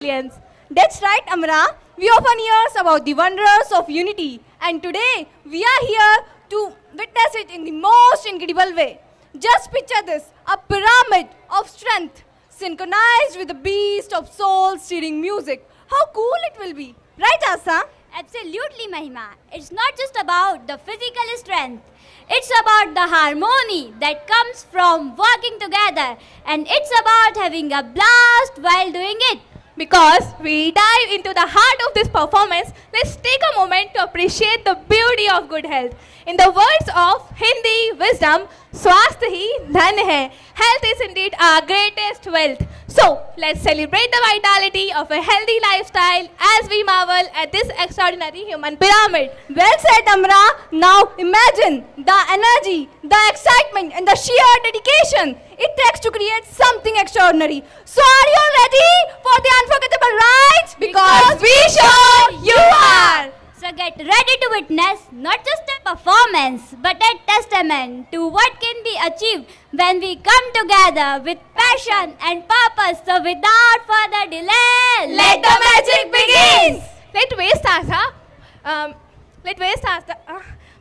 Aliens. That's right, Amra. We often hear about the wonders of unity, and today we are here to witness it in the most incredible way. Just picture this, a pyramid of strength, synchronized with the beast of soul-stirring music. How cool it will be, right, Asa? Absolutely, Mahima. It's not just about the physical strength. It's about the harmony that comes from working together. And it's about having a blast while doing it. Because we dive into the heart of this performance, let's take a moment to appreciate the beauty of good health. In the words of Hindi wisdom, स्वास्थ्य ही धन है. Health is indeed our greatest wealth. So, let's celebrate the vitality of a healthy lifestyle as we marvel at this extraordinary human pyramid. Well said, Amra. Now imagine the energy, the excitement, and the sheer dedication it takes to create something extraordinary. So, are you all ready for the unforgettable rides? Because we sure you are. So get ready to witness not just a performance, but a testament to what can be achieved when we come together with passion and purpose. So without further delay, Let the magic begin.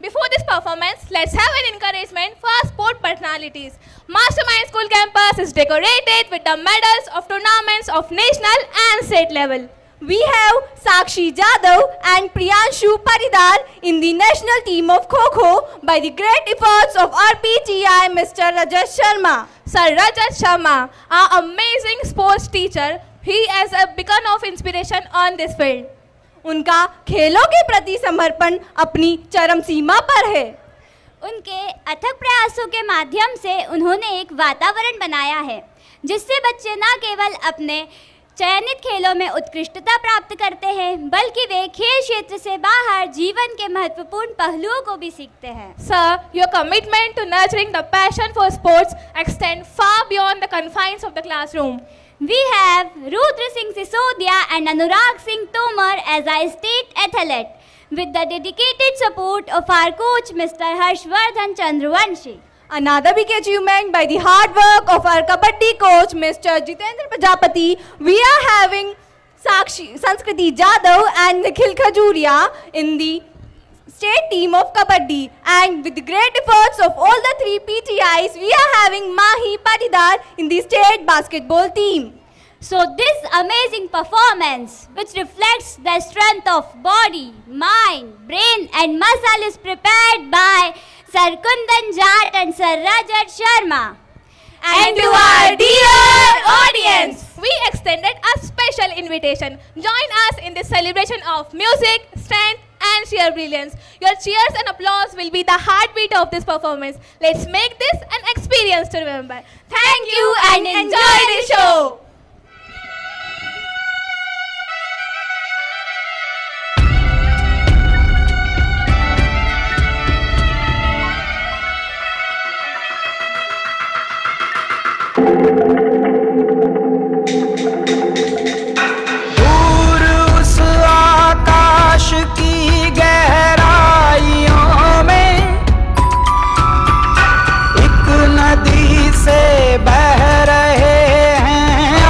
Before this performance, let's have an encouragement for our sport personalities. Mastermind School campus is decorated with the medals of tournaments of national and state level. We have Sakshi Jadhav and Priyanshu Paridar in the national team of Kho-Kho by the great efforts of RPTI Mr. Rajat Sharma. Sir Rajat Sharma, our amazing sports teacher, he is a beacon of inspiration on this field. उनका खेलों के प्रति समर्पण अपनी चरम सीमा पर है. उनके अथक प्रयासों के माध्यम से उन्होंने एक वातावरण बनाया है जिससे बच्चे न केवल अपने चयनित खेलों में उत्कृष्टता प्राप्त करते हैं, बल्कि वे खेल क्षेत्र से बाहर जीवन के महत्वपूर्ण पहलुओं को भी सीखते हैं. Sir, your commitment to nurturing the passion for sports extend far beyond the confines of the classroom. We have Rudra Singh Sisodia and Anurag Singh Tomar as our state athlete, with the dedicated support of our coach Mr. Harshvardhan Chandravanshi. Another big achievement by the hard work of our Kabaddi coach Mr. Jitendra Prajapati. We are having Sanskriti Jadhav and Nikhil Khajuria in the state team of Kabaddi, and with the great efforts of all the three PTIs, we are having Mahi Paridar in the state basketball team. So this amazing performance, which reflects the strength of body, mind, brain and muscle, is prepared by Sir Kundan Jat and Sir Rajat Sharma. And to our dear audience, we extended a special invitation. Join us in this celebration of music, strength and sheer brilliance. Your cheers and applause will be the heartbeat of this performance. Let's make this an experience to remember. Thank you and enjoy the show. बह रहे हैं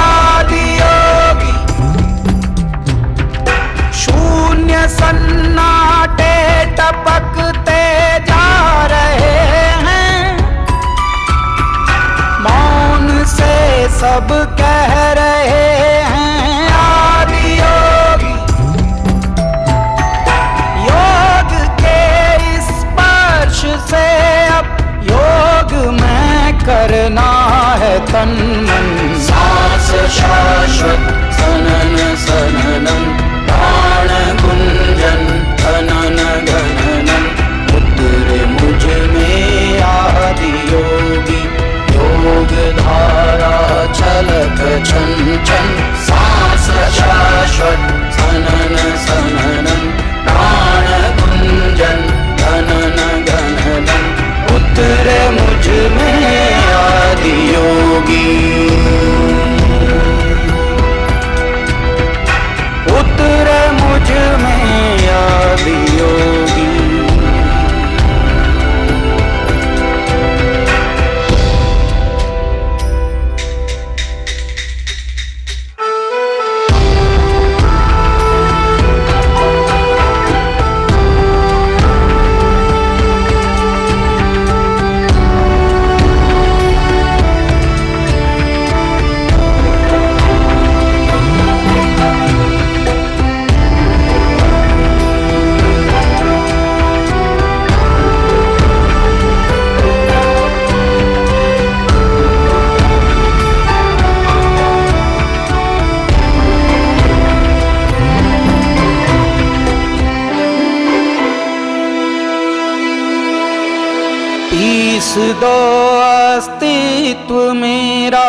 दो अस्तित्व मेरा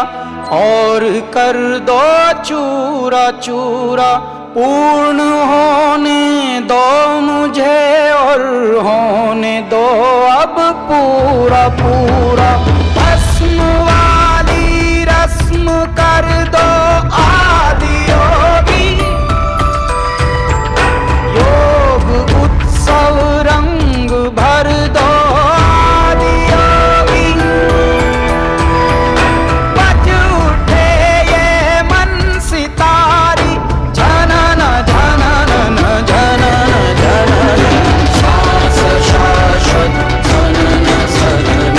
और कर दो चूरा चूरा, पूर्ण होने दो मुझे और होने दो अब पूरा पूरा। भस्म वाली रस्म कर दो आदि योगी, योग उत्सव रंग भर दो आदि योगी। बज उठे ये मन सितारी, झनन झनन झनन झनन, सांस शाश्वत झनन झनन,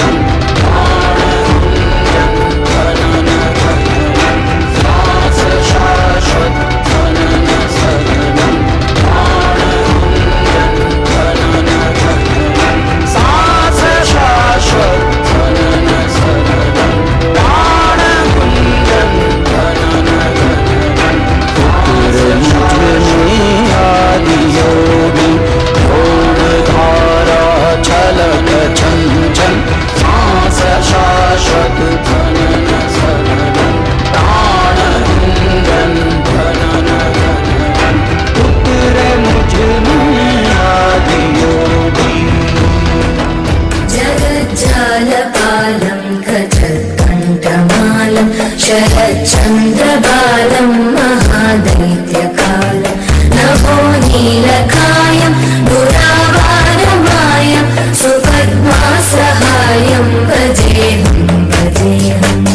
प्राण गुंजन झनन झनन, सांस शाश्वत झनन झनन, प्राण गुंजन झनन झनन, सांस शाश्वत झनन झनन, प्राण गुंजन झनन झनन। आदि योगी योग धारा छलक छन छन, सांस शाश्वत झनन झनन, प्राण गुंजन झनन झनन। उतरे मुझ में आदि योगी। जगज्जालपालं खचत्कण्ठमालं शरच्चन्द्रबालं महादैत्यकालं, नभो नीलकायं दुरावारमायं सुपद्मासहायं भजेऽहं भजेऽहम्।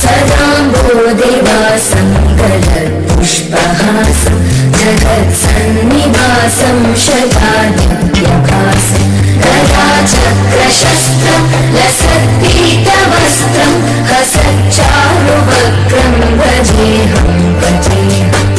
सदाम्बोधिवासं गलत्पुष्पहासं जगत्सन्निवासं शतादिव्यभासं, गदाचक्रशस्त्रं लसत्पीतवस्त्रं हसच्चारुवक्त्रं भजेऽहं भजेऽहम्।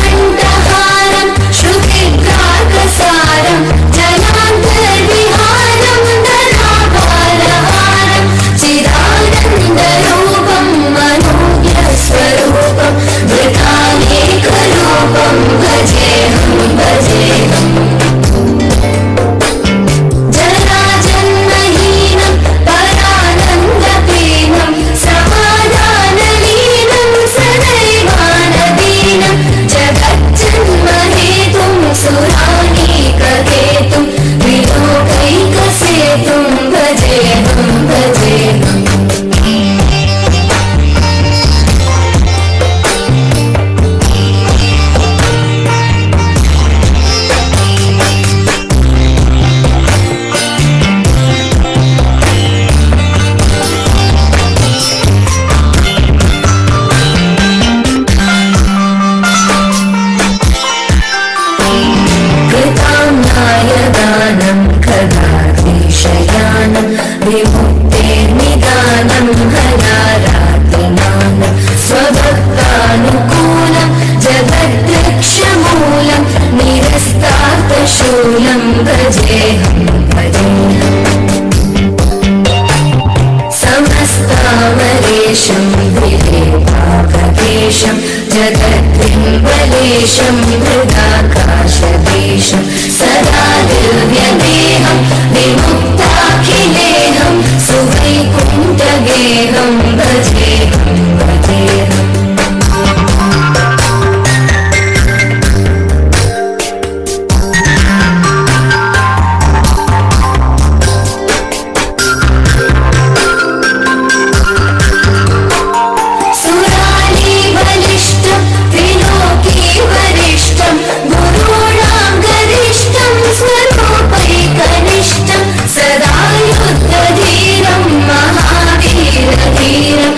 रमाकण्ठहारं श्रुतिग्राहकसारं जनान्तर्विहारं धराभारहारं, चिदानन्दरूपं मनोज्ञस्वरूपं धृतानेकरूपं भजेऽहं भजेऽहम्। जराजन्महीनं परानन्दप्रेमं समाधानलीनं सदैवानदीनं, जगज्जन्महेतुं सुरानीककेतुं विलोकैकसेतुं भजेऽहं भजेऽहम्। कृताम्नायदानं खगाधीशयानं विमुक्तेर्निदानं हरारातिनानं, स्वभक्तानुकूलं जगद्वृक्षमूलं निरस्तार्थशूलं भजेऽहं भजेऽहम्। समस्तामरेशं विवेकाककेशं जगद्बिम्बलेशं मृगाकाशदेशं, सदा दिव्यदेहं विमुक्ताखिलेहं सुवैकुण्ठगेहं भजेऽहं भजेऽहम्। सुराली बलिष्ठं त्रिलोकी वरिष्ठं, गुरूणां गरिष्ठं स्वरूपैकनिष्ठं, सदा युद्धधीरं महावीरधीरं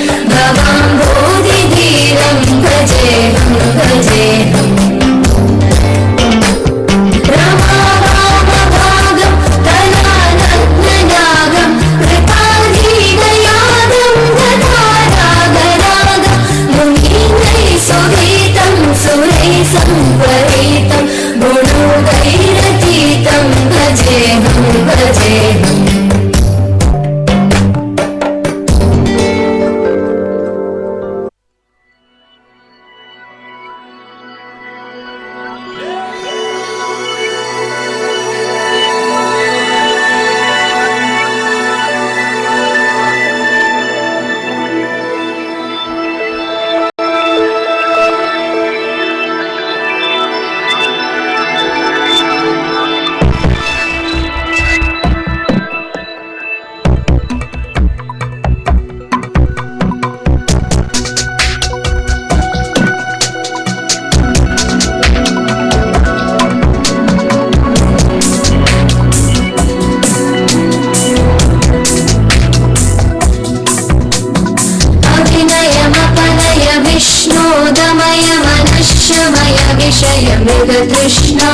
मोदमय मनश्शमय विषय मृगतृष्णा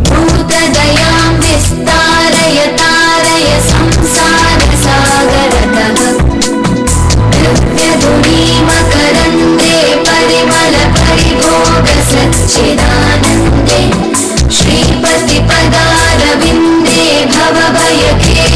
भूतदयां विस्तारय तारय संसार सागरतः दिव्यधुनीमकरन्दे परिमल परिभोग सच्चिदानन्दे श्रीपतिपदारविन्दे भवभयखेदच्चिदेव